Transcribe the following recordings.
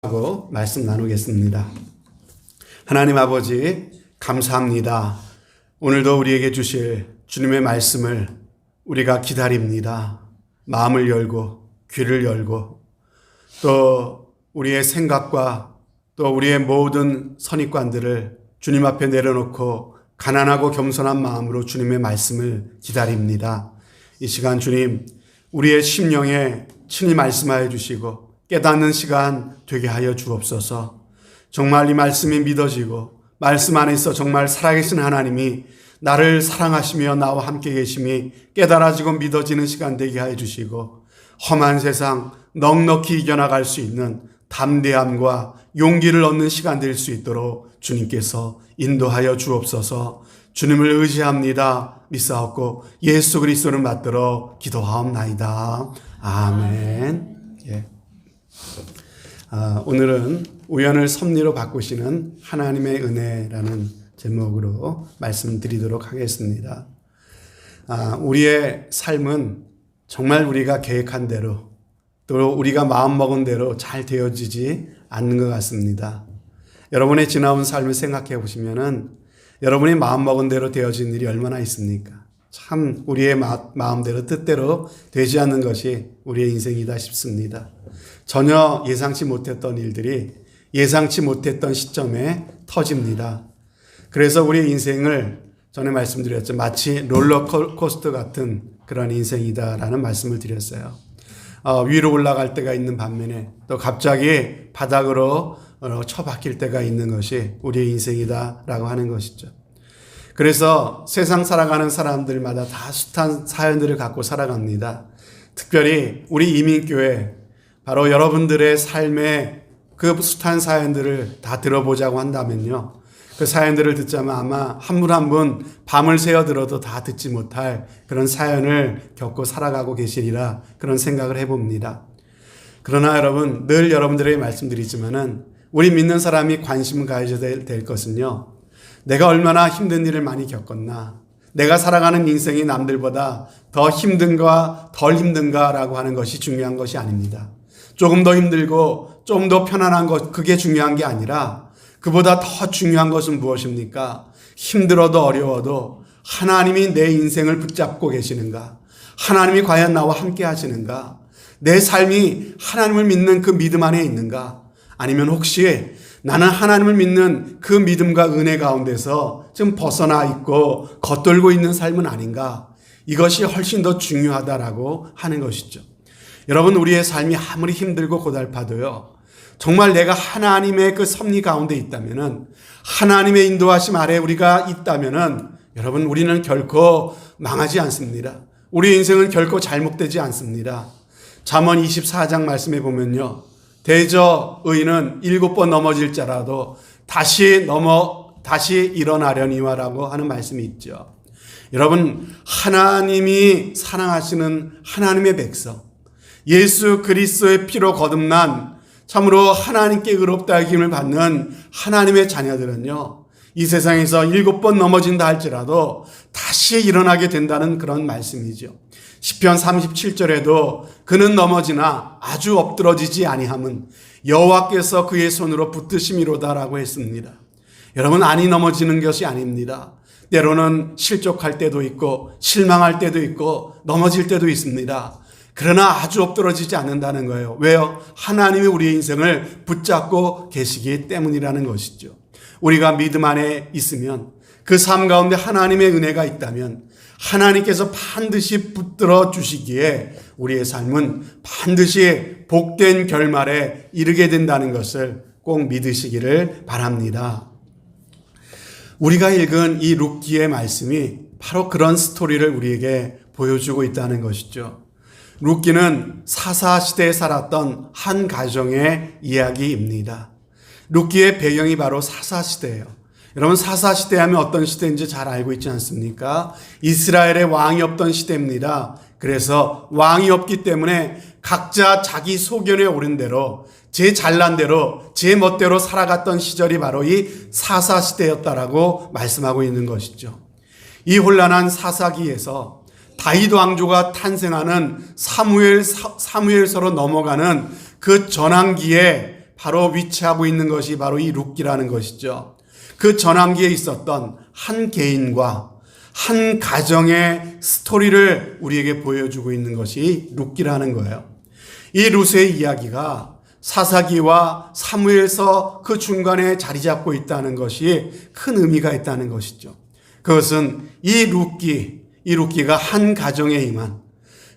하고 말씀 나누겠습니다. 하나님 아버지 감사합니다. 오늘도 우리에게 주실 주님의 말씀을 우리가 기다립니다. 마음을 열고 귀를 열고 또 우리의 생각과 또 우리의 모든 선입관들을 주님 앞에 내려놓고 가난하고 겸손한 마음으로 주님의 말씀을 기다립니다. 이 시간 주님 우리의 심령에 친히 말씀하여 주시고 깨닫는 시간 되게 하여 주옵소서. 정말 이 말씀이 믿어지고 말씀 안에서 정말 살아계신 하나님이 나를 사랑하시며 나와 함께 계심이 깨달아지고 믿어지는 시간 되게 하여 주시고 험한 세상 넉넉히 이겨나갈 수 있는 담대함과 용기를 얻는 시간 될 수 있도록 주님께서 인도하여 주옵소서. 주님을 의지합니다. 믿사옵고 예수 그리스도를 받들어 기도하옵나이다. 아멘. 오늘은 우연을 섭리로 바꾸시는 하나님의 은혜라는 제목으로 말씀드리도록 하겠습니다. 우리의 삶은 정말 우리가 계획한 대로 또 우리가 마음먹은 대로 잘 되어지지 않는 것 같습니다. 여러분의 지나온 삶을 생각해 보시면은 여러분이 마음먹은 대로 되어진 일이 얼마나 있습니까? 참 우리의 마음대로 뜻대로 되지 않는 것이 우리의 인생이다 싶습니다. 전혀 예상치 못했던 일들이 예상치 못했던 시점에 터집니다. 그래서 우리의 인생을 전에 말씀드렸죠. 마치 롤러코스터 같은 그런 인생이다라는 말씀을 드렸어요. 위로 올라갈 때가 있는 반면에 또 갑자기 바닥으로 처박힐 때가 있는 것이 우리의 인생이다라고 하는 것이죠. 그래서 세상 살아가는 사람들마다 다 숱한 사연들을 갖고 살아갑니다. 특별히 우리 이민교회 바로 여러분들의 삶의 그 숱한 사연들을 다 들어보자고 한다면요. 그 사연들을 듣자면 아마 한 분 한 분 밤을 새어 들어도 다 듣지 못할 그런 사연을 겪고 살아가고 계시리라 그런 생각을 해봅니다. 그러나 여러분 늘 여러분들에게 말씀드리지만은 우리 믿는 사람이 관심을 가져야 될 것은요. 내가 얼마나 힘든 일을 많이 겪었나, 내가 살아가는 인생이 남들보다 더 힘든가 덜 힘든가라고 하는 것이 중요한 것이 아닙니다. 조금 더 힘들고 좀 더 편안한 것, 그게 중요한 게 아니라 그보다 더 중요한 것은 무엇입니까? 힘들어도 어려워도 하나님이 내 인생을 붙잡고 계시는가? 하나님이 과연 나와 함께 하시는가? 내 삶이 하나님을 믿는 그 믿음 안에 있는가? 아니면 혹시 나는 하나님을 믿는 그 믿음과 은혜 가운데서 좀 벗어나 있고 겉돌고 있는 삶은 아닌가? 이것이 훨씬 더 중요하다라고 하는 것이죠. 여러분 우리의 삶이 아무리 힘들고 고달파도요. 정말 내가 하나님의 그 섭리 가운데 있다면은 하나님의 인도하심 아래 우리가 있다면은 여러분 우리는 결코 망하지 않습니다. 우리 인생은 결코 잘못되지 않습니다. 잠언 24장 말씀해 보면요. 대저 의인은 7번 넘어질지라도 다시 일어나려니와라고 하는 말씀이 있죠. 여러분 하나님이 사랑하시는 하나님의 백성 예수 그리스도의 피로 거듭난 참으로 하나님께 의롭다 여김을 받는 하나님의 자녀들은요. 이 세상에서 7번 넘어진다 할지라도 다시 일어나게 된다는 그런 말씀이죠. 시편 37절에도 그는 넘어지나 아주 엎드러지지 아니함은 여호와께서 그의 손으로 붙드심이로다라고 했습니다. 여러분 안이 넘어지는 것이 아닙니다. 때로는 실족할 때도 있고 실망할 때도 있고 넘어질 때도 있습니다. 그러나 아주 엎드러지지 않는다는 거예요. 왜요? 하나님이 우리의 인생을 붙잡고 계시기 때문이라는 것이죠. 우리가 믿음 안에 있으면 그 삶 가운데 하나님의 은혜가 있다면 하나님께서 반드시 붙들어 주시기에 우리의 삶은 반드시 복된 결말에 이르게 된다는 것을 꼭 믿으시기를 바랍니다. 우리가 읽은 이 룻기의 말씀이 바로 그런 스토리를 우리에게 보여주고 있다는 것이죠. 룻기는 사사시대에 살았던 한 가정의 이야기입니다. 룻기의 배경이 바로 사사시대예요. 여러분 사사시대 하면 어떤 시대인지 잘 알고 있지 않습니까? 이스라엘의 왕이 없던 시대입니다. 그래서 왕이 없기 때문에 각자 자기 소견에 오른 대로 제 잘난 대로 제 멋대로 살아갔던 시절이 바로 이 사사시대였다라고 말씀하고 있는 것이죠. 이 혼란한 사사기에서 다윗 왕조가 탄생하는 사무엘서로 넘어가는 그 전환기에 바로 위치하고 있는 것이 바로 이 룻기라는 것이죠. 그 전환기에 있었던 한 개인과 한 가정의 스토리를 우리에게 보여주고 있는 것이 룻기라는 거예요. 이 룻의 이야기가 사사기와 사무엘서 그 중간에 자리 잡고 있다는 것이 큰 의미가 있다는 것이죠. 그것은 이 룻기가 한 가정에 임한,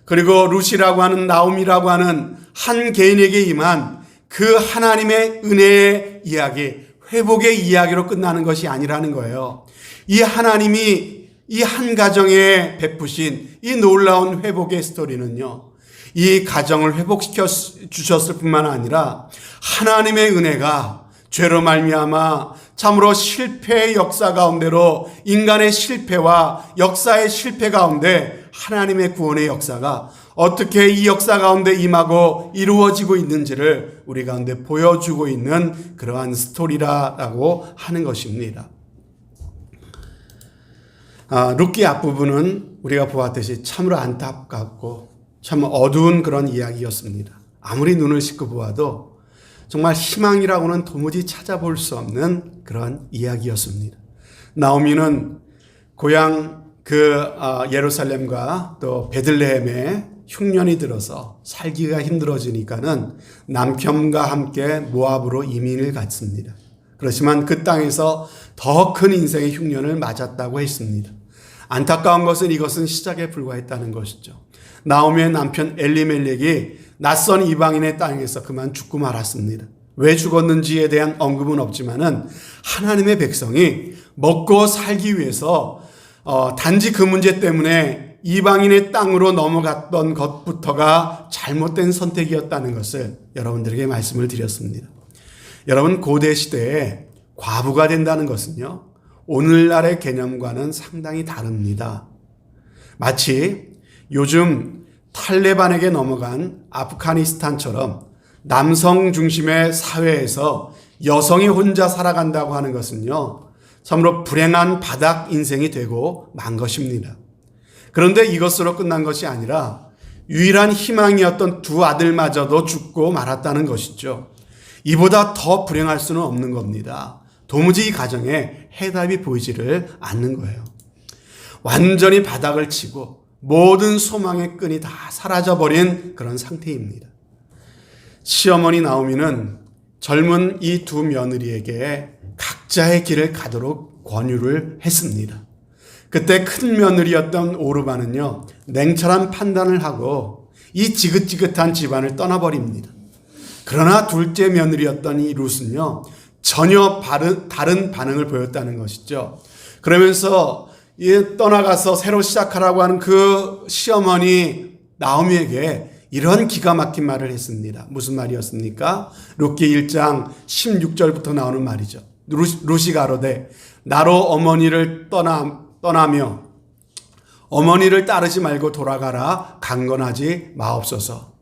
그리고 룻이라고 하는 나옴이라고 하는 한 개인에게 임한 그 하나님의 은혜의 이야기, 회복의 이야기로 끝나는 것이 아니라는 거예요. 이 하나님이 이 한 가정에 베푸신 이 놀라운 회복의 스토리는요, 이 가정을 회복시켜 주셨을 뿐만 아니라 하나님의 은혜가 죄로 말미암아 참으로 실패의 역사 가운데로, 인간의 실패와 역사의 실패 가운데 하나님의 구원의 역사가 어떻게 이 역사 가운데 임하고 이루어지고 있는지를 우리 가운데 보여주고 있는 그러한 스토리라고 하는 것입니다. 룻기 앞부분은 우리가 보았듯이 참으로 안타깝고 참 어두운 그런 이야기였습니다. 아무리 눈을 씻고 보아도 정말 희망이라고는 도무지 찾아볼 수 없는 그런 이야기였습니다. 나오미는 고향 예루살렘과 또 베들레헴에 흉년이 들어서 살기가 힘들어지니까는 남편과 함께 모압으로 이민을 갔습니다. 그렇지만 그 땅에서 더 큰 인생의 흉년을 맞았다고 했습니다. 안타까운 것은 이것은 시작에 불과했다는 것이죠. 나오미의 남편 엘리멜렉이 낯선 이방인의 땅에서 그만 죽고 말았습니다. 왜 죽었는지에 대한 언급은 없지만은 하나님의 백성이 먹고 살기 위해서 단지 그 문제 때문에 이방인의 땅으로 넘어갔던 것부터가 잘못된 선택이었다는 것을 여러분들에게 말씀을 드렸습니다. 여러분, 고대 시대에 과부가 된다는 것은요, 오늘날의 개념과는 상당히 다릅니다. 마치 요즘 탈레반에게 넘어간 아프가니스탄처럼 남성 중심의 사회에서 여성이 혼자 살아간다고 하는 것은요, 참으로 불행한 바닥 인생이 되고 만 것입니다. 그런데 이것으로 끝난 것이 아니라 유일한 희망이었던 두 아들마저도 죽고 말았다는 것이죠. 이보다 더 불행할 수는 없는 겁니다. 도무지 이 가정에 해답이 보이지를 않는 거예요. 완전히 바닥을 치고 모든 소망의 끈이 다 사라져버린 그런 상태입니다. 시어머니 나오미는 젊은 이 두 며느리에게 각자의 길을 가도록 권유를 했습니다. 그때 큰 며느리였던 오르바는요, 냉철한 판단을 하고 이 지긋지긋한 집안을 떠나버립니다. 그러나 둘째 며느리였던 이 룻은요, 전혀 다른 반응을 보였다는 것이죠. 그러면서 떠나가서 새로 시작하라고 하는 그 시어머니 나오미에게 이런 기가 막힌 말을 했습니다. 무슨 말이었습니까? 룻기 1장 16절부터 나오는 말이죠. 룻이 가로되 나로 어머니를 떠나며 어머니를 따르지 말고 돌아가라 강건하지 마옵소서.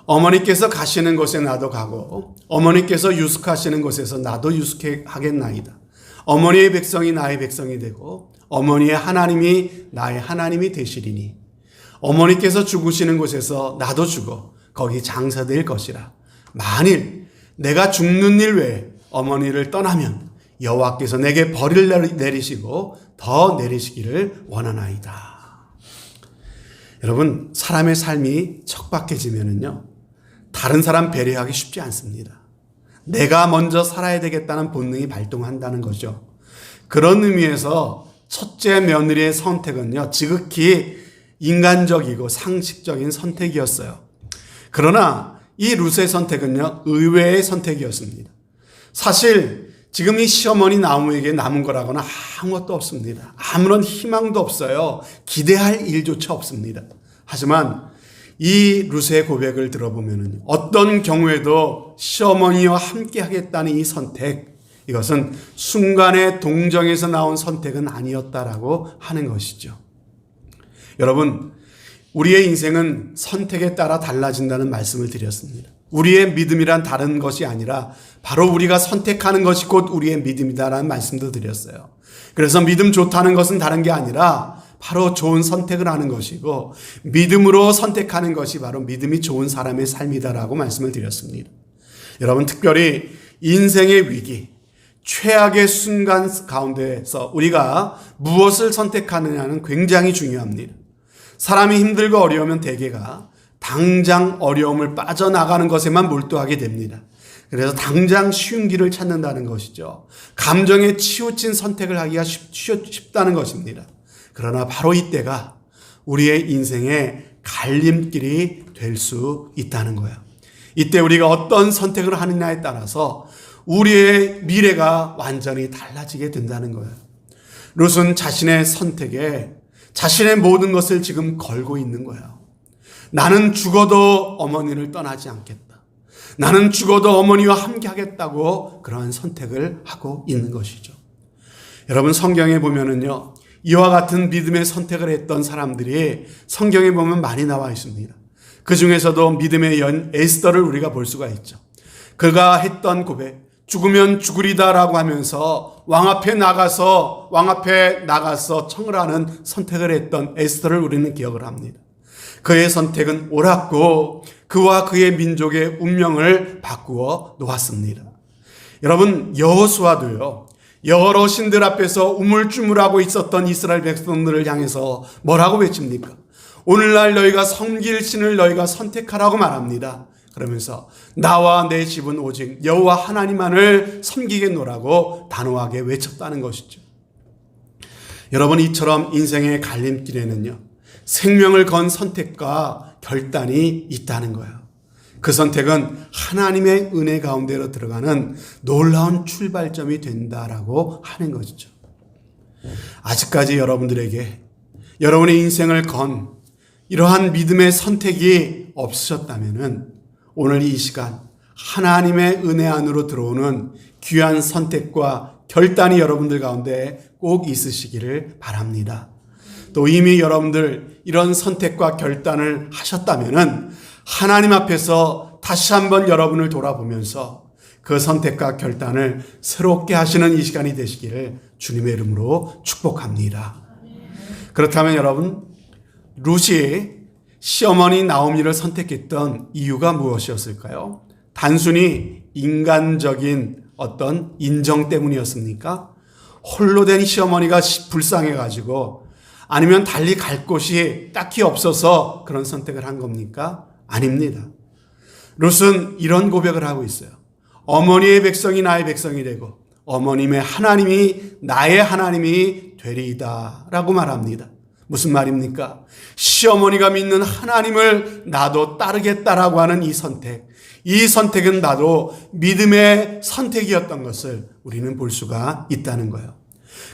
어머니께서 가시는 곳에 나도 가고 어머니께서 유숙하시는 곳에서 나도 유숙하겠나이다. 어머니의 백성이 나의 백성이 되고 어머니의 하나님이 나의 하나님이 되시리니 어머니께서 죽으시는 곳에서 나도 죽어 거기 장사될 것이라. 만일 내가 죽는 일 외에 어머니를 떠나면 여호와께서 내게 벌을 내리시고 더 내리시기를 원하나이다. 여러분, 사람의 삶이 척박해지면은요, 다른 사람 배려하기 쉽지 않습니다. 내가 먼저 살아야 되겠다는 본능이 발동한다는 거죠. 그런 의미에서 첫째 며느리의 선택은요, 지극히 인간적이고 상식적인 선택이었어요. 그러나 이 룻의 선택은요, 의외의 선택이었습니다. 사실 지금 이 시어머니 나오미에게 남은 거라고는 아무것도 없습니다. 아무런 희망도 없어요. 기대할 일조차 없습니다. 하지만 이 룻의 고백을 들어보면 어떤 경우에도 시어머니와 함께 하겠다는 이 선택, 이것은 순간의 동정에서 나온 선택은 아니었다라고 하는 것이죠. 여러분, 우리의 인생은 선택에 따라 달라진다는 말씀을 드렸습니다. 우리의 믿음이란 다른 것이 아니라 바로 우리가 선택하는 것이 곧 우리의 믿음이다라는 말씀도 드렸어요. 그래서 믿음 좋다는 것은 다른 게 아니라 바로 좋은 선택을 하는 것이고 믿음으로 선택하는 것이 바로 믿음이 좋은 사람의 삶이다라고 말씀을 드렸습니다. 여러분, 특별히 인생의 위기, 최악의 순간 가운데에서 우리가 무엇을 선택하느냐는 굉장히 중요합니다. 사람이 힘들고 어려우면 대개가 당장 어려움을 빠져나가는 것에만 몰두하게 됩니다. 그래서 당장 쉬운 길을 찾는다는 것이죠. 감정에 치우친 선택을 하기가 쉽다는 것입니다. 그러나 바로 이때가 우리의 인생의 갈림길이 될 수 있다는 거예요. 이때 우리가 어떤 선택을 하느냐에 따라서 우리의 미래가 완전히 달라지게 된다는 거예요. 룻은 자신의 선택에 자신의 모든 것을 지금 걸고 있는 거예요. 나는 죽어도 어머니를 떠나지 않겠다. 나는 죽어도 어머니와 함께 하겠다고 그러한 선택을 하고 있는 것이죠. 여러분, 성경에 보면은요, 이와 같은 믿음의 선택을 했던 사람들이 성경에 보면 많이 나와 있습니다. 그 중에서도 믿음의 연 에스더를 우리가 볼 수가 있죠. 그가 했던 고백, 죽으면 죽으리다라고 하면서 왕 앞에 나가서 청을 하는 선택을 했던 에스더를 우리는 기억을 합니다. 그의 선택은 옳았고 그와 그의 민족의 운명을 바꾸어 놓았습니다. 여러분, 여호수아도요, 여러 신들 앞에서 우물쭈물하고 있었던 이스라엘 백성들을 향해서 뭐라고 외칩니까? 오늘날 너희가 섬길 신을 너희가 선택하라고 말합니다. 그러면서 나와 내 집은 오직 여호와 하나님만을 섬기겠노라고 단호하게 외쳤다는 것이죠. 여러분, 이처럼 인생의 갈림길에는요, 생명을 건 선택과 결단이 있다는 거예요. 그 선택은 하나님의 은혜 가운데로 들어가는 놀라운 출발점이 된다라고 하는 것이죠. 아직까지 여러분들에게 여러분의 인생을 건 이러한 믿음의 선택이 없으셨다면 오늘 이 시간 하나님의 은혜 안으로 들어오는 귀한 선택과 결단이 여러분들 가운데 꼭 있으시기를 바랍니다. 또 이미 여러분들 이런 선택과 결단을 하셨다면 하나님 앞에서 다시 한번 여러분을 돌아보면서 그 선택과 결단을 새롭게 하시는 이 시간이 되시기를 주님의 이름으로 축복합니다. 그렇다면 여러분, 룻이 시어머니 나오미를 선택했던 이유가 무엇이었을까요? 단순히 인간적인 어떤 인정 때문이었습니까? 홀로 된 시어머니가 불쌍해가지고, 아니면 달리 갈 곳이 딱히 없어서 그런 선택을 한 겁니까? 아닙니다. 룻은 이런 고백을 하고 있어요. 어머니의 백성이 나의 백성이 되고 어머님의 하나님이 나의 하나님이 되리이다 라고 말합니다. 무슨 말입니까? 시어머니가 믿는 하나님을 나도 따르겠다라고 하는 이 선택은 나도 믿음의 선택이었던 것을 우리는 볼 수가 있다는 거예요.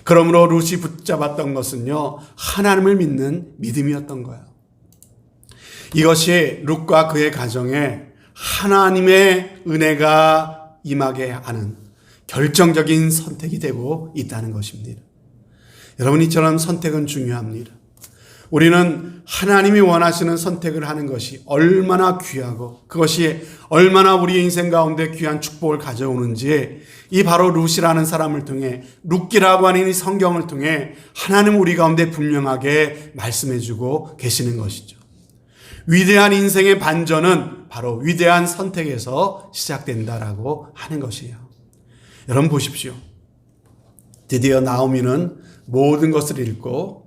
그러므로 룻이 붙잡았던 것은요, 하나님을 믿는 믿음이었던 거예요. 이것이 룻과 그의 가정에 하나님의 은혜가 임하게 하는 결정적인 선택이 되고 있다는 것입니다. 여러분, 이처럼 선택은 중요합니다. 우리는 하나님이 원하시는 선택을 하는 것이 얼마나 귀하고 그것이 얼마나 우리의 인생 가운데 귀한 축복을 가져오는지 이 바로 룻이라는 사람을 통해, 룻기라고 하는 이 성경을 통해 하나님 우리 가운데 분명하게 말씀해주고 계시는 것이죠. 위대한 인생의 반전은 바로 위대한 선택에서 시작된다라고 하는 것이에요. 여러분 보십시오. 드디어 나오미는 모든 것을 잃고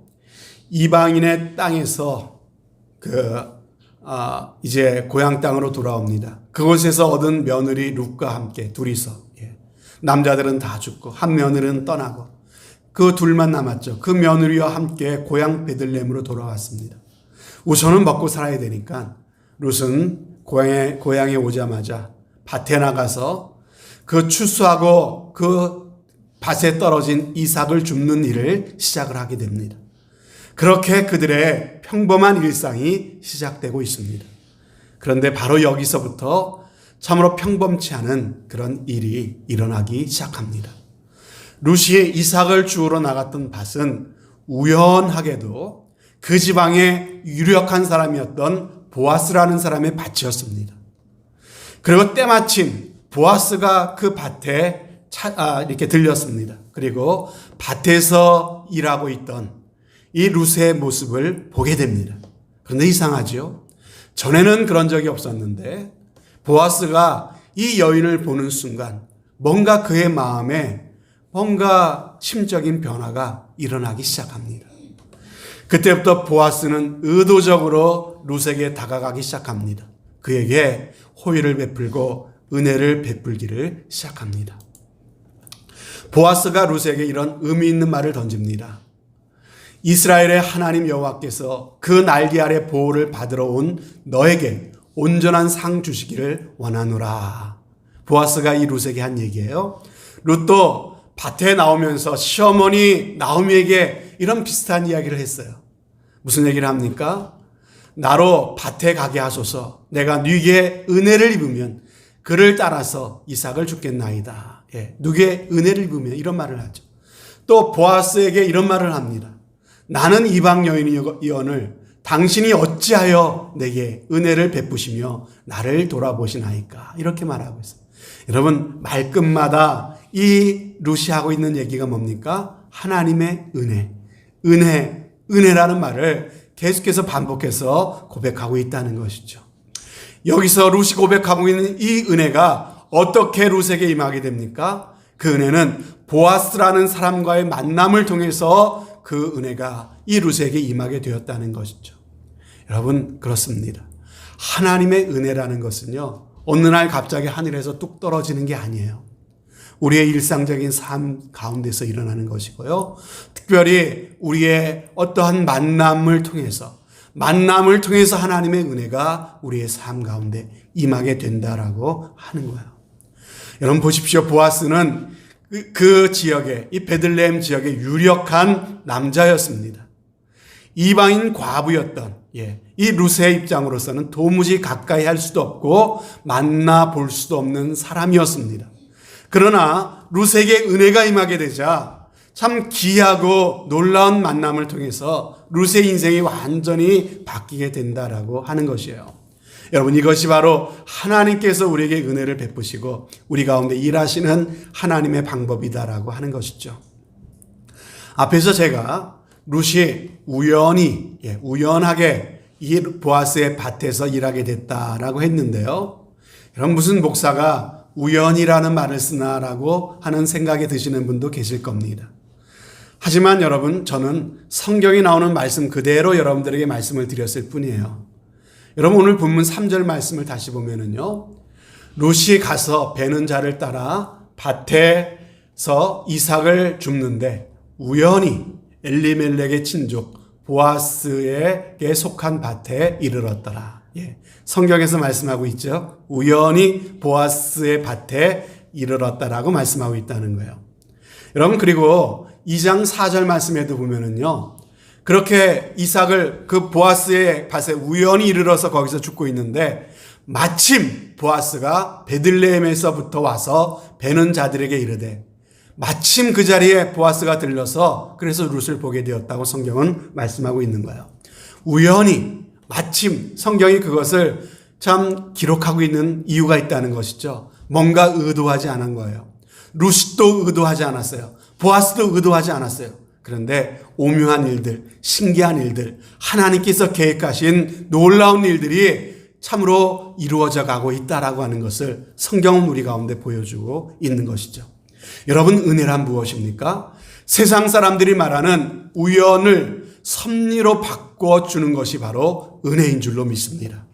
이방인의 땅에서 이제 고향 땅으로 돌아옵니다. 그곳에서 얻은 며느리 룻과 함께 둘이서, 남자들은 다 죽고 한 며느리는 떠나고 그 둘만 남았죠. 그 며느리와 함께 고향 베들레헴으로 돌아왔습니다. 우선은 먹고 살아야 되니까 룻은 고향에 오자마자 밭에 나가서 그 추수하고 그 밭에 떨어진 이삭을 줍는 일을 시작을 하게 됩니다. 그렇게 그들의 평범한 일상이 시작되고 있습니다. 그런데 바로 여기서부터 참으로 평범치 않은 그런 일이 일어나기 시작합니다. 룻이 이삭을 주우러 나갔던 밭은 우연하게도 그 지방의 유력한 사람이었던 보아스라는 사람의 밭이었습니다. 그리고 때마침 보아스가 그 밭에 이렇게 들렸습니다. 그리고 밭에서 일하고 있던 이 루스의 모습을 보게 됩니다. 그런데 이상하죠? 전에는 그런 적이 없었는데 보아스가 이 여인을 보는 순간 뭔가 그의 마음에 뭔가 심적인 변화가 일어나기 시작합니다. 그때부터 보아스는 의도적으로 루스에게 다가가기 시작합니다. 그에게 호의를 베풀고 은혜를 베풀기를 시작합니다. 보아스가 루스에게 이런 의미 있는 말을 던집니다. 이스라엘의 하나님 여호와께서 그 날개 아래 보호를 받으러 온 너에게 온전한 상 주시기를 원하노라. 보아스가 이 루스에게 한 얘기예요. 룻도 밭에 나오면서 시어머니 나오미에게 이런 비슷한 이야기를 했어요. 무슨 얘기를 합니까? 나로 밭에 가게 하소서. 내가 네게 은혜를 입으면 그를 따라서 이삭을 주겠나이다. 누구의 은혜를 입으면 이런 말을 하죠. 또 보아스에게 이런 말을 합니다. 나는 이방 여인이언을 당신이 어찌하여 내게 은혜를 베푸시며 나를 돌아보시나이까. 이렇게 말하고 있어요. 여러분, 말끝마다 이 루시 하고 있는 얘기가 뭡니까? 하나님의 은혜라는 말을 계속해서 반복해서 고백하고 있다는 것이죠. 여기서 루시 고백하고 있는 이 은혜가 어떻게 루스에게 임하게 됩니까? 그 은혜는 보아스라는 사람과의 만남을 통해서 그 은혜가 이 루스에게 임하게 되었다는 것이죠. 여러분, 그렇습니다. 하나님의 은혜라는 것은요, 어느 날 갑자기 하늘에서 뚝 떨어지는 게 아니에요. 우리의 일상적인 삶 가운데서 일어나는 것이고요. 특별히 우리의 어떠한 만남을 통해서 하나님의 은혜가 우리의 삶 가운데 임하게 된다라고 하는 거예요. 여러분 보십시오. 보아스는 그 지역에, 이 베들레헴 지역의 유력한 남자였습니다. 이방인 과부였던 이 루스의 입장으로서는 도무지 가까이 할 수도 없고 만나볼 수도 없는 사람이었습니다. 그러나 루스에게 은혜가 임하게 되자 참 기이하고 놀라운 만남을 통해서 루스의 인생이 완전히 바뀌게 된다라고 하는 것이에요. 여러분, 이것이 바로 하나님께서 우리에게 은혜를 베푸시고 우리 가운데 일하시는 하나님의 방법이다라고 하는 것이죠. 앞에서 제가 룻이 우연하게 이 보아스의 밭에서 일하게 됐다라고 했는데요. 여러분, 무슨 목사가 우연이라는 말을 쓰나라고 하는 생각이 드시는 분도 계실 겁니다. 하지만 여러분, 저는 성경에 나오는 말씀 그대로 여러분들에게 말씀을 드렸을 뿐이에요. 여러분, 오늘 본문 3절 말씀을 다시 보면은요, 룻이 가서 베는 자를 따라 밭에서 이삭을 줍는데 우연히 엘리멜렉의 친족 보아스에게 속한 밭에 이르렀더라. 성경에서 말씀하고 있죠. 우연히 보아스의 밭에 이르렀다라고 말씀하고 있다는 거예요. 여러분, 그리고 2장 4절 말씀에도 보면은요, 그렇게 이삭을 그 보아스의 밭에 우연히 이르러서 거기서 죽고 있는데 마침 보아스가 베들레헴에서부터 와서 베는 자들에게 이르되 마침 그 자리에 보아스가 들러서 그래서 룻을 보게 되었다고 성경은 말씀하고 있는 거예요. 우연히, 마침 성경이 그것을 참 기록하고 있는 이유가 있다는 것이죠. 뭔가 의도하지 않은 거예요. 룻도 의도하지 않았어요. 보아스도 의도하지 않았어요. 그런데 오묘한 일들, 신기한 일들, 하나님께서 계획하신 놀라운 일들이 참으로 이루어져 가고 있다라고 하는 것을 성경은 우리 가운데 보여주고 있는 것이죠. 여러분, 은혜란 무엇입니까? 세상 사람들이 말하는 우연을 섭리로 바꿔주는 것이 바로 은혜인 줄로 믿습니다.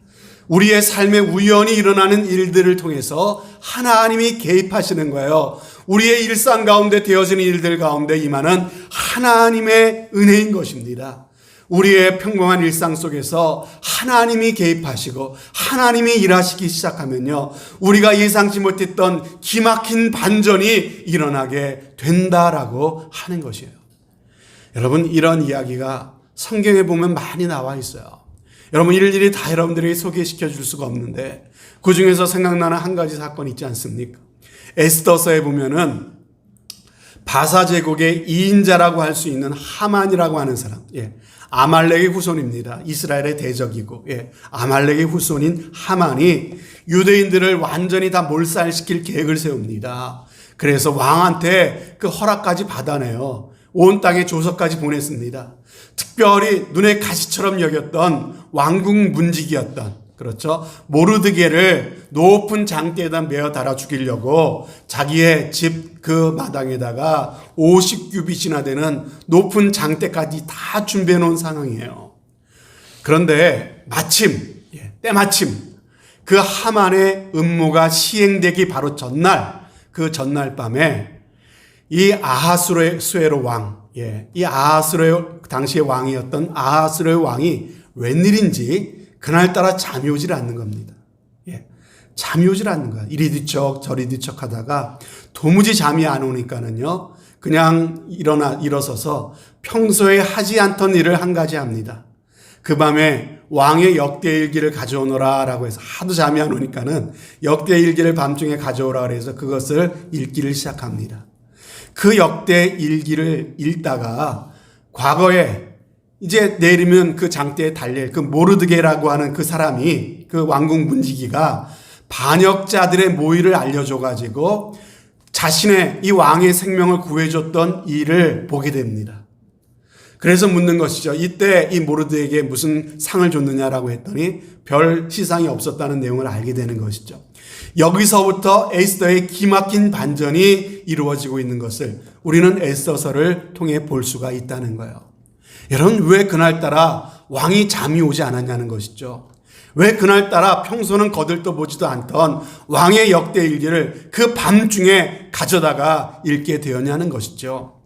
우리의 삶에 우연히 일어나는 일들을 통해서 하나님이 개입하시는 거예요. 우리의 일상 가운데 되어지는 일들 가운데 임하는 하나님의 은혜인 것입니다. 우리의 평범한 일상 속에서 하나님이 개입하시고 하나님이 일하시기 시작하면요, 우리가 예상치 못했던 기막힌 반전이 일어나게 된다라고 하는 것이에요. 여러분, 이런 이야기가 성경에 보면 많이 나와 있어요. 여러분, 일일이 다 여러분들에게 소개시켜 줄 수가 없는데 그 중에서 생각나는 한 가지 사건이 있지 않습니까? 에스더서에 보면은 바사 제국의 2인자라고 할 수 있는 하만이라고 하는 사람, 아말렉의 후손입니다. 이스라엘의 대적이고, 아말렉의 후손인 하만이 유대인들을 완전히 다 몰살시킬 계획을 세웁니다. 그래서 왕한테 그 허락까지 받아내요. 온 땅에 조서까지 보냈습니다. 특별히 눈에 가시처럼 여겼던 왕궁 문지기였던, 그렇죠, 모르드게를 높은 장대에다 메어 달아 죽이려고 자기의 집 그 마당에다가 50규빗이나 되는 높은 장대까지 다 준비해 놓은 상황이에요. 그런데 때마침 그 하만의 음모가 시행되기 바로 전날, 그 전날 밤에 이 아하수에로 왕, 이 아하수에로 당시의 왕이었던 아하수에로 왕이 웬일인지 그날따라 잠이 오질 않는 겁니다. 잠이 오질 않는 거야. 이리 뒤척 저리 뒤척 하다가 도무지 잠이 안 오니까는요, 그냥 일어서서 평소에 하지 않던 일을 한 가지 합니다. 그 밤에 왕의 역대일기를 가져오너라 라고 해서, 하도 잠이 안 오니까는 역대일기를 밤중에 가져오라 그래서 그것을 읽기를 시작합니다. 그 역대일기를 읽다가 과거에 이제 내리면 그 장대에 달릴 그 모르드게라고 하는 그 사람이, 그 왕궁 문지기가 반역자들의 모의를 알려줘가지고 자신의 이 왕의 생명을 구해줬던 일을 보게 됩니다. 그래서 묻는 것이죠. 이때 이 모르드에게 무슨 상을 줬느냐라고 했더니 별 시상이 없었다는 내용을 알게 되는 것이죠. 여기서부터 에스더의 기막힌 반전이 이루어지고 있는 것을 우리는 에스더서를 통해 볼 수가 있다는 거예요. 여러분, 왜 그날따라 왕이 잠이 오지 않았냐는 것이죠. 왜 그날따라 평소는 거들떠보지도 않던 왕의 역대일기를 그 밤중에 가져다가 읽게 되었냐는 것이죠.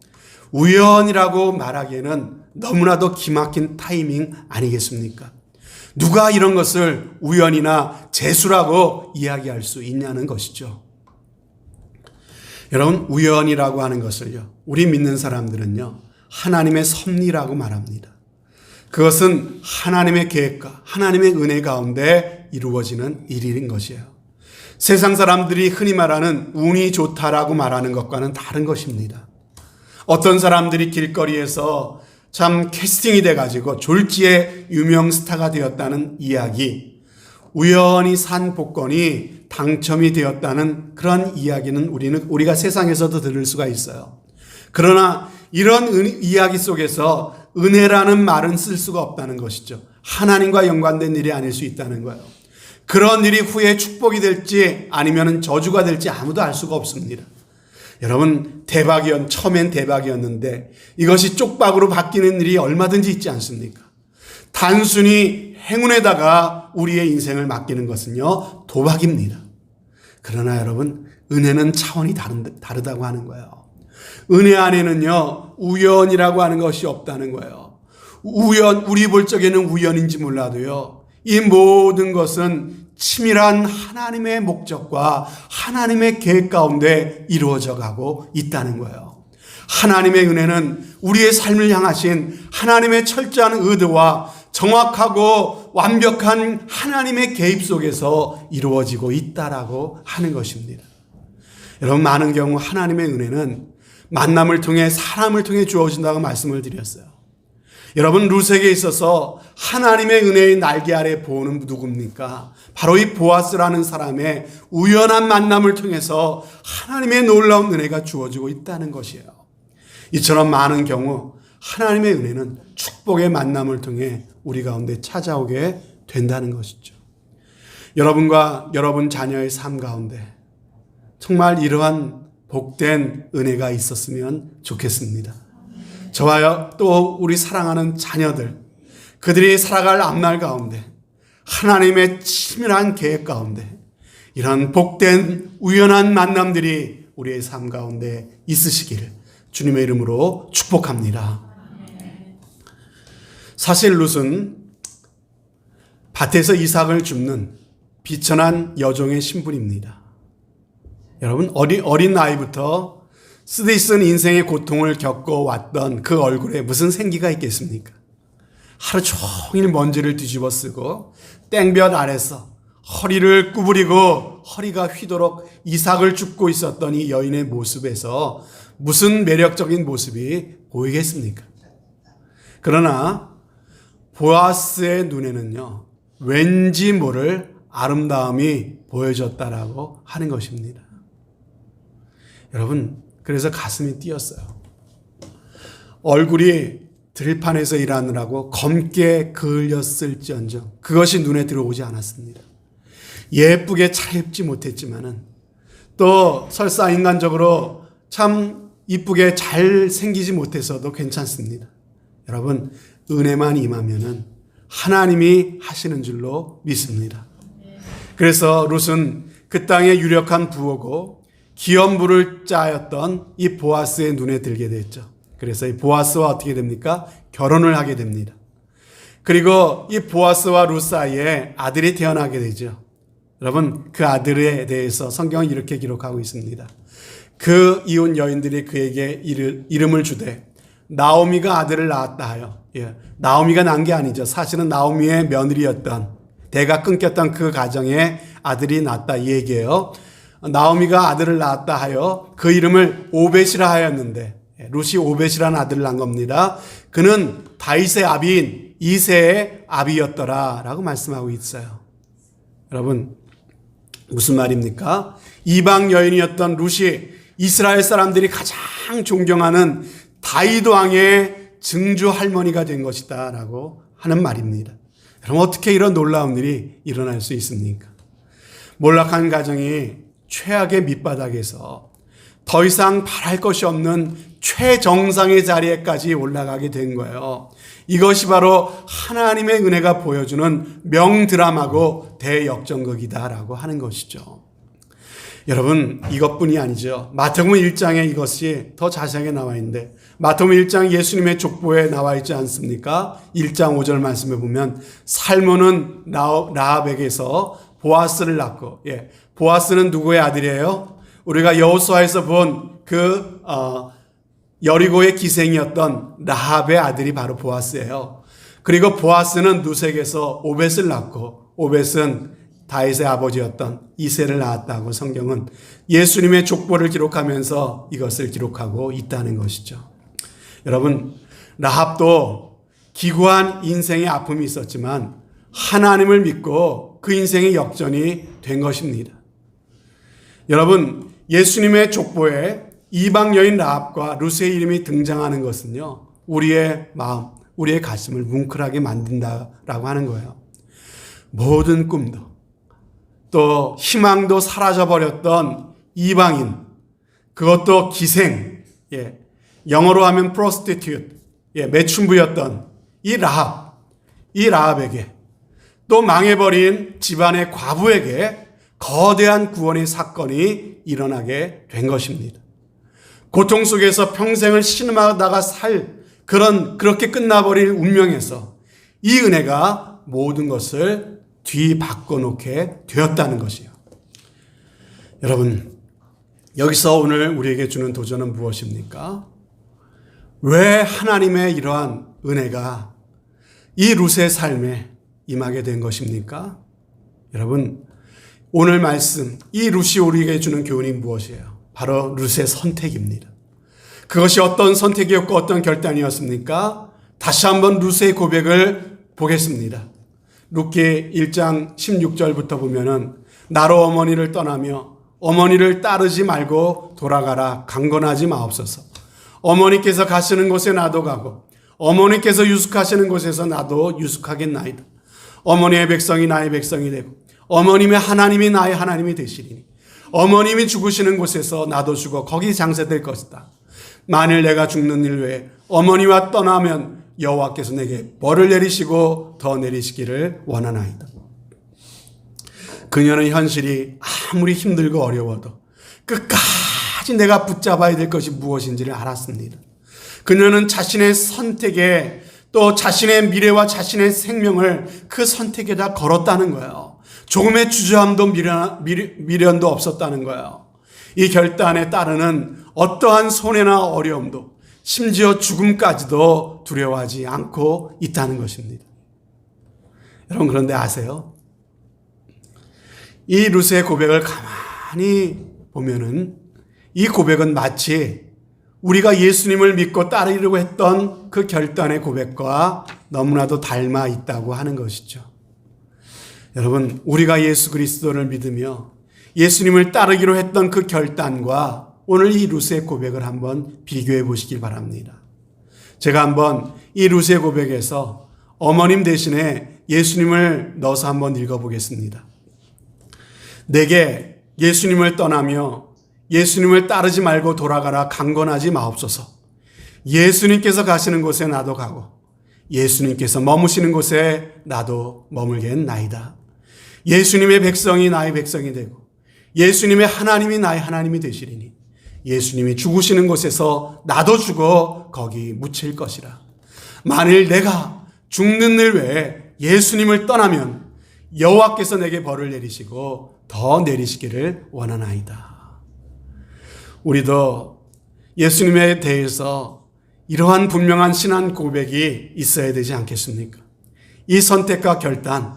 우연이라고 말하기에는 너무나도 기막힌 타이밍 아니겠습니까? 누가 이런 것을 우연이나 재수라고 이야기할 수 있냐는 것이죠. 여러분, 우연이라고 하는 것을요, 우리 믿는 사람들은요, 하나님의 섭리라고 말합니다. 그것은 하나님의 계획과 하나님의 은혜 가운데 이루어지는 일인 것이에요. 세상 사람들이 흔히 말하는 운이 좋다라고 말하는 것과는 다른 것입니다. 어떤 사람들이 길거리에서 참 캐스팅이 돼가지고 졸지에 유명 스타가 되었다는 이야기, 우연히 산 복권이 당첨이 되었다는 그런 이야기는 우리가 세상에서도 들을 수가 있어요. 그러나 이런 이야기 속에서 은혜라는 말은 쓸 수가 없다는 것이죠. 하나님과 연관된 일이 아닐 수 있다는 거예요. 그런 일이 후에 축복이 될지 아니면 저주가 될지 아무도 알 수가 없습니다. 여러분, 처음엔 대박이었는데 이것이 쪽박으로 바뀌는 일이 얼마든지 있지 않습니까? 단순히 행운에다가 우리의 인생을 맡기는 것은요, 도박입니다. 그러나 여러분, 은혜는 차원이 다르다고 하는 거예요. 은혜 안에는요, 우연이라고 하는 것이 없다는 거예요. 우리 볼 적에는 우연인지 몰라도요, 이 모든 것은 치밀한 하나님의 목적과 하나님의 계획 가운데 이루어져 가고 있다는 거예요. 하나님의 은혜는 우리의 삶을 향하신 하나님의 철저한 의도와 정확하고 완벽한 하나님의 개입 속에서 이루어지고 있다라고 하는 것입니다. 여러분, 많은 경우 하나님의 은혜는 만남을 통해 사람을 통해 주어진다고 말씀을 드렸어요. 여러분, 룻에게 있어서 하나님의 은혜의 날개 아래 보호는 누굽니까? 바로 이 보아스라는 사람의 우연한 만남을 통해서 하나님의 놀라운 은혜가 주어지고 있다는 것이에요. 이처럼 많은 경우 하나님의 은혜는 축복의 만남을 통해 우리 가운데 찾아오게 된다는 것이죠. 여러분과 여러분 자녀의 삶 가운데 정말 이러한 복된 은혜가 있었으면 좋겠습니다. 저와 또 우리 사랑하는 자녀들, 그들이 살아갈 앞날 가운데 하나님의 치밀한 계획 가운데 이런 복된 우연한 만남들이 우리의 삶 가운데 있으시기를 주님의 이름으로 축복합니다. 사실 룻은 밭에서 이삭을 줍는 비천한 여종의 신분입니다. 여러분, 어린 나이부터 쓰디쓴 인생의 고통을 겪어왔던 그 얼굴에 무슨 생기가 있겠습니까? 하루 종일 먼지를 뒤집어 쓰고 땡볕 아래서 허리를 구부리고 허리가 휘도록 이삭을 줍고 있었던 이 여인의 모습에서 무슨 매력적인 모습이 보이겠습니까? 그러나 보아스의 눈에는요, 왠지 모를 아름다움이 보여졌다라고 하는 것입니다. 여러분, 그래서 가슴이 뛰었어요. 얼굴이 들판에서 일하느라고 검게 그을렸을지언정 그것이 눈에 들어오지 않았습니다. 예쁘게 차입지 못했지만은 또 설사 인간적으로 참 이쁘게 잘 생기지 못해서도 괜찮습니다. 여러분, 은혜만 임하면은 하나님이 하시는 줄로 믿습니다. 그래서 룻은 그 땅의 유력한 부호고 기업부를 짜였던 이 보아스의 눈에 들게 됐죠. 그래서 이 보아스와 어떻게 됩니까? 결혼을 하게 됩니다. 그리고 이 보아스와 룻 사이에 아들이 태어나게 되죠. 여러분, 그 아들에 대해서 성경은 이렇게 기록하고 있습니다. 그 이혼 여인들이 그에게 이름을 주되 나오미가 아들을 낳았다 하여. 나오미가 낳은 게 아니죠. 사실은 나오미의 며느리였던, 대가 끊겼던 그 가정에 아들이 낳았다 이 얘기예요. 나오미가 아들을 낳았다 하여 그 이름을 오벳이라 하였는데, 룻이 오벳이라는 아들을 낳은 겁니다. 그는 다윗의 아비인 이새의 아비였더라 라고 말씀하고 있어요. 여러분, 무슨 말입니까? 이방 여인이었던 룻이 이스라엘 사람들이 가장 존경하는 다윗 왕의 증조 할머니가 된 것이다 라고 하는 말입니다. 여러분, 어떻게 이런 놀라운 일이 일어날 수 있습니까? 몰락한 가정이 최악의 밑바닥에서 더 이상 바랄 것이 없는 최정상의 자리에까지 올라가게 된 거예요. 이것이 바로 하나님의 은혜가 보여주는 명드라마고 대역전극이다라고 하는 것이죠. 여러분, 이것뿐이 아니죠. 마태복음 1장에 이것이 더 자세하게 나와 있는데, 마태복음 1장 예수님의 족보에 나와 있지 않습니까? 1장 5절 말씀에 보면 살몬은 라합에게서 보아스를 낳고, 보아스는 누구의 아들이에요? 우리가 여호수아에서 본 그 여리고의 기생이었던 라합의 아들이 바로 보아스예요. 그리고 보아스는 룻에게서 오벳을 낳고, 오벳은 다윗의 아버지였던 이새를 낳았다고 성경은 예수님의 족보를 기록하면서 이것을 기록하고 있다는 것이죠. 여러분, 라합도 기구한 인생의 아픔이 있었지만 하나님을 믿고 그 인생의 역전이 된 것입니다. 여러분, 예수님의 족보에 이방 여인 라합과 룻의 이름이 등장하는 것은요, 우리의 마음, 우리의 가슴을 뭉클하게 만든다라고 하는 거예요. 모든 꿈도 또 희망도 사라져버렸던 이방인, 그것도 기생, 영어로 하면 prostitute, 매춘부였던 이 라합에게, 또 망해버린 집안의 과부에게 거대한 구원의 사건이 일어나게 된 것입니다. 고통 속에서 평생을 신음하다가 그렇게 끝나버릴 운명에서 이 은혜가 모든 것을 뒤바꿔놓게 되었다는 것이에요. 여러분, 여기서 오늘 우리에게 주는 도전은 무엇입니까? 왜 하나님의 이러한 은혜가 이 룻의 삶에 임하게 된 것입니까? 여러분, 오늘 말씀, 이 룻이 우리에게 주는 교훈이 무엇이에요? 바로 룻의 선택입니다. 그것이 어떤 선택이었고 어떤 결단이었습니까? 다시 한번 룻의 고백을 보겠습니다. 룻기 1장 16절부터 보면은 나로 어머니를 떠나며 어머니를 따르지 말고 돌아가라. 강건하지 마옵소서. 어머니께서 가시는 곳에 나도 가고 어머니께서 유숙하시는 곳에서 나도 유숙하겠나이다. 어머니의 백성이 나의 백성이 되고 어머님의 하나님이 나의 하나님이 되시리니 어머님이 죽으시는 곳에서 나도 죽어 거기 장사될 것이다. 만일 내가 죽는 일 외에 어머니와 떠나면 여호와께서 내게 벌을 내리시고 더 내리시기를 원하나이다. 그녀는 현실이 아무리 힘들고 어려워도 끝까지 내가 붙잡아야 될 것이 무엇인지를 알았습니다. 그녀는 자신의 선택에 또 자신의 미래와 자신의 생명을 그 선택에다 걸었다는 거예요. 조금의 주저함도 미련도 없었다는 거예요. 이 결단에 따르는 어떠한 손해나 어려움도 심지어 죽음까지도 두려워하지 않고 있다는 것입니다. 여러분, 그런데 아세요? 이 룻의 고백을 가만히 보면은 이 고백은 마치 우리가 예수님을 믿고 따르려고 했던 그 결단의 고백과 너무나도 닮아 있다고 하는 것이죠. 여러분, 우리가 예수 그리스도를 믿으며 예수님을 따르기로 했던 그 결단과 오늘 이 룻의 고백을 한번 비교해 보시길 바랍니다. 제가 한번 이 루스의 고백에서 어머님 대신에 예수님을 넣어서 한번 읽어보겠습니다. 내게 예수님을 떠나며 예수님을 따르지 말고 돌아가라 강권하지 마옵소서. 예수님께서 가시는 곳에 나도 가고 예수님께서 머무시는 곳에 나도 머물겠나이다. 예수님의 백성이 나의 백성이 되고 예수님의 하나님이 나의 하나님이 되시리니 예수님이 죽으시는 곳에서 나도 죽어 거기 묻힐 것이라. 만일 내가 죽는 일 외에 예수님을 떠나면 여호와께서 내게 벌을 내리시고 더 내리시기를 원하나이다. 우리도 예수님에 대해서 이러한 분명한 신앙 고백이 있어야 되지 않겠습니까? 이 선택과 결단,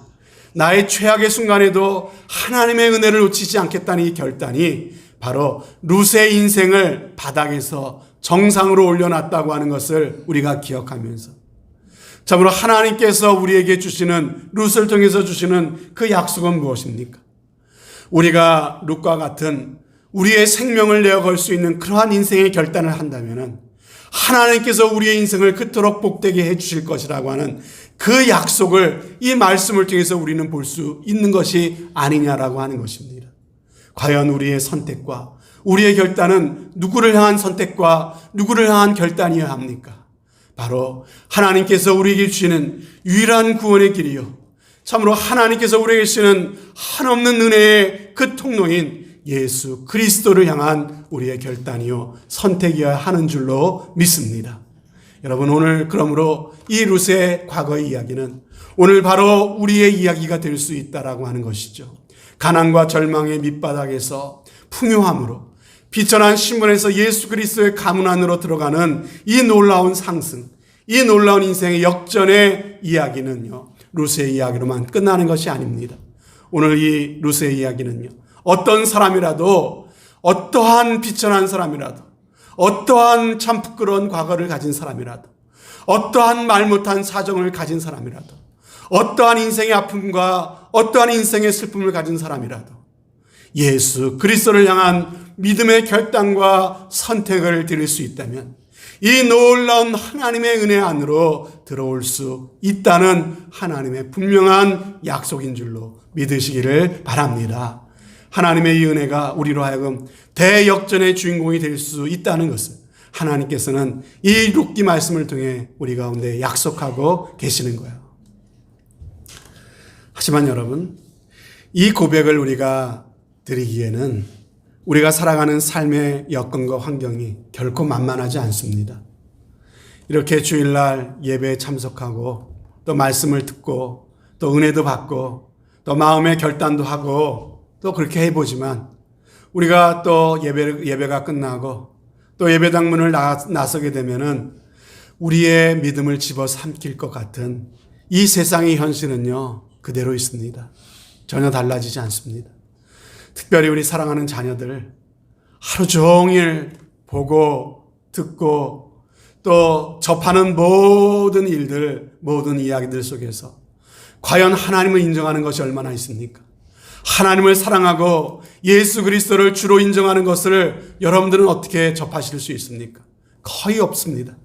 나의 최악의 순간에도 하나님의 은혜를 놓치지 않겠다는 이 결단이 바로 루스의 인생을 바닥에서 정상으로 올려놨다고 하는 것을 우리가 기억하면서 참으로 하나님께서 우리에게 주시는, 루스를 통해서 주시는 그 약속은 무엇입니까? 우리가 룻과 같은 우리의 생명을 내어 걸 수 있는 그러한 인생의 결단을 한다면 하나님께서 우리의 인생을 그토록 복되게 해 주실 것이라고 하는 그 약속을 이 말씀을 통해서 우리는 볼 수 있는 것이 아니냐라고 하는 것입니다. 과연 우리의 선택과 우리의 결단은 누구를 향한 선택과 누구를 향한 결단이어야 합니까? 바로 하나님께서 우리에게 주시는 유일한 구원의 길이요, 참으로 하나님께서 우리에게 주시는 한없는 은혜의 그 통로인 예수 그리스도를 향한 우리의 결단이요 선택이어야 하는 줄로 믿습니다. 여러분, 오늘 그러므로 이 룻의 과거의 이야기는 오늘 바로 우리의 이야기가 될 수 있다라고 하는 것이죠. 가난과 절망의 밑바닥에서 풍요함으로 비천한 신분에서 예수 그리스도의 가문 안으로 들어가는 이 놀라운 상승, 이 놀라운 인생의 역전의 이야기는요, 룻의 이야기로만 끝나는 것이 아닙니다. 오늘 이 룻의 이야기는요, 어떤 사람이라도, 어떠한 비천한 사람이라도, 어떠한 참 부끄러운 과거를 가진 사람이라도, 어떠한 말 못한 사정을 가진 사람이라도, 어떠한 인생의 아픔과 어떠한 인생의 슬픔을 가진 사람이라도 예수 그리스도를 향한 믿음의 결단과 선택을 드릴 수 있다면 이 놀라운 하나님의 은혜 안으로 들어올 수 있다는 하나님의 분명한 약속인 줄로 믿으시기를 바랍니다. 하나님의 이 은혜가 우리로 하여금 대역전의 주인공이 될 수 있다는 것을 하나님께서는 이 룻기 말씀을 통해 우리 가운데 약속하고 계시는 거예요. 하지만 여러분, 이 고백을 우리가 드리기에는 우리가 살아가는 삶의 여건과 환경이 결코 만만하지 않습니다. 이렇게 주일날 예배에 참석하고 또 말씀을 듣고 또 은혜도 받고 또 마음의 결단도 하고 또 그렇게 해보지만 우리가 또 예배가 끝나고 또 예배당 문을 나서게 되면은 우리의 믿음을 집어삼킬 것 같은 이 세상의 현실은요, 그대로 있습니다. 전혀 달라지지 않습니다. 특별히 우리 사랑하는 자녀들 하루 종일 보고 듣고 또 접하는 모든 일들, 모든 이야기들 속에서 과연 하나님을 인정하는 것이 얼마나 있습니까? 하나님을 사랑하고 예수 그리스도를 주로 인정하는 것을 여러분들은 어떻게 접하실 수 있습니까? 거의 없습니다.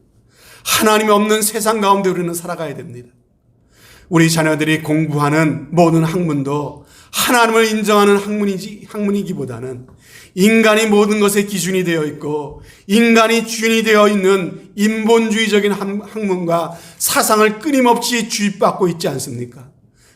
하나님이 없는 세상 가운데 우리는 살아가야 됩니다. 우리 자녀들이 공부하는 모든 학문도 하나님을 인정하는 학문이기보다는 인간이 모든 것의 기준이 되어 있고 인간이 주인이 되어 있는 인본주의적인 학문과 사상을 끊임없이 주입받고 있지 않습니까?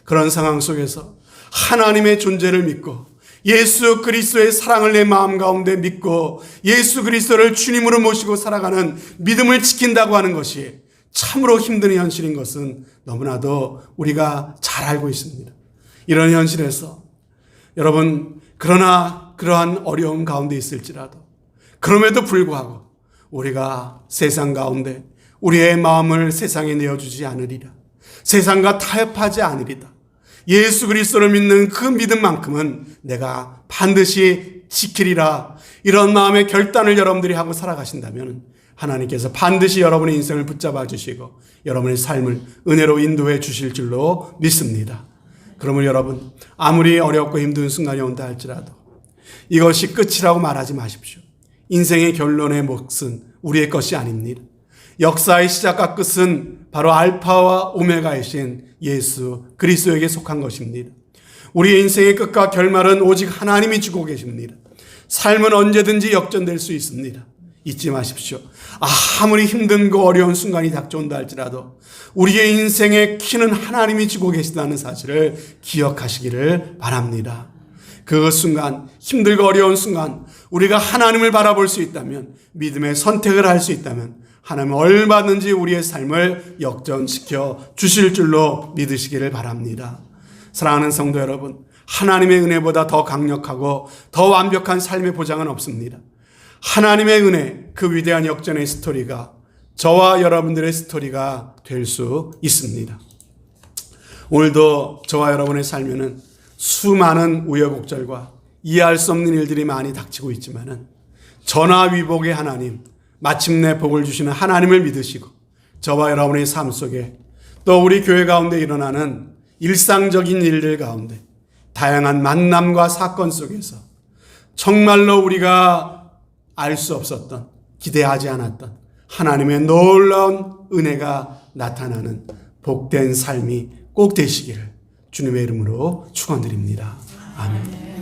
그런 상황 속에서 하나님의 존재를 믿고 예수 그리스도의 사랑을 내 마음 가운데 믿고 예수 그리스도를 주님으로 모시고 살아가는 믿음을 지킨다고 하는 것이 참으로 힘든 현실인 것은 너무나도 우리가 잘 알고 있습니다. 이런 현실에서 여러분, 그러나 그러한 어려움 가운데 있을지라도 그럼에도 불구하고 우리가 세상 가운데 우리의 마음을 세상에 내어주지 않으리라, 세상과 타협하지 않으리다, 예수 그리스도를 믿는 그 믿음만큼은 내가 반드시 지키리라, 이런 마음의 결단을 여러분들이 하고 살아가신다면 하나님께서 반드시 여러분의 인생을 붙잡아 주시고 여러분의 삶을 은혜로 인도해 주실 줄로 믿습니다. 그러면 여러분, 아무리 어렵고 힘든 순간이 온다 할지라도 이것이 끝이라고 말하지 마십시오. 인생의 결론의 몫은 우리의 것이 아닙니다. 역사의 시작과 끝은 바로 알파와 오메가이신 예수 그리스도에게 속한 것입니다. 우리의 인생의 끝과 결말은 오직 하나님이 주고 계십니다. 삶은 언제든지 역전될 수 있습니다. 잊지 마십시오. 아무리 힘든고 어려운 순간이 닥쳐온다 할지라도 우리의 인생의 키는 하나님이 주고 계시다는 사실을 기억하시기를 바랍니다. 그 순간, 힘들고 어려운 순간 우리가 하나님을 바라볼 수 있다면, 믿음의 선택을 할 수 있다면 하나님은 얼마든지 우리의 삶을 역전시켜 주실 줄로 믿으시기를 바랍니다. 사랑하는 성도 여러분, 하나님의 은혜보다 더 강력하고 더 완벽한 삶의 보장은 없습니다. 하나님의 은혜, 그 위대한 역전의 스토리가 저와 여러분들의 스토리가 될 수 있습니다. 오늘도 저와 여러분의 삶에는 수많은 우여곡절과 이해할 수 없는 일들이 많이 닥치고 있지만은 전화위복의 하나님, 마침내 복을 주시는 하나님을 믿으시고 저와 여러분의 삶 속에 또 우리 교회 가운데 일어나는 일상적인 일들 가운데 다양한 만남과 사건 속에서 정말로 우리가 알 수 없었던, 기대하지 않았던 하나님의 놀라운 은혜가 나타나는 복된 삶이 꼭 되시기를 주님의 이름으로 축원드립니다. 아멘.